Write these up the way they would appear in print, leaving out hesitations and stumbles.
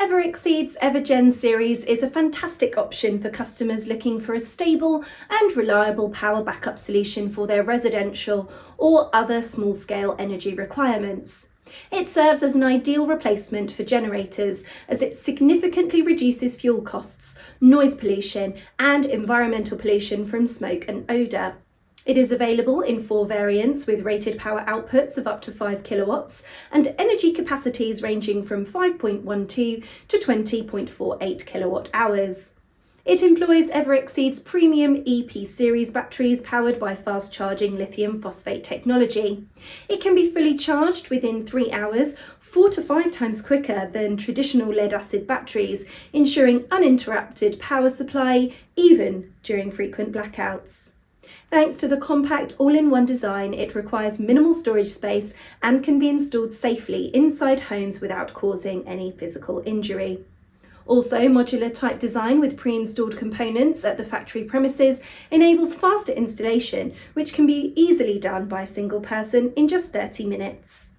Everexceed's EverGEN series is a fantastic option for customers looking for a stable and reliable power backup solution for their residential or other small-scale energy requirements. It serves as an ideal replacement for generators as it significantly reduces fuel costs, noise pollution and environmental pollution from smoke and odour. It is available in 4 variants with rated power outputs of up to 5 kilowatts and energy capacities ranging from 5.12 to 20.48 kilowatt hours. It employs Everexceed's premium EP series batteries powered by fast-charging lithium phosphate technology. It can be fully charged within 3 hours, 4 to 5 times quicker than traditional lead-acid batteries, ensuring uninterrupted power supply even during frequent blackouts. Thanks to the compact all-in-one design, it requires minimal storage space and can be installed safely inside homes without causing any physical injury. Also, modular-type design with pre-installed components at the factory premises enables faster installation, which can be easily done by a single person in just 30 minutes.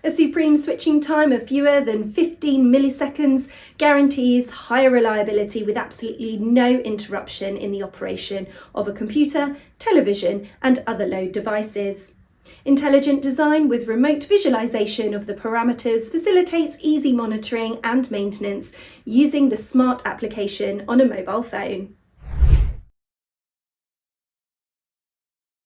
A supreme switching time of fewer than 15 milliseconds guarantees higher reliability with absolutely no interruption in the operation of a computer, television and other load devices. Intelligent design with remote visualization of the parameters facilitates easy monitoring and maintenance using the smart application on a mobile phone.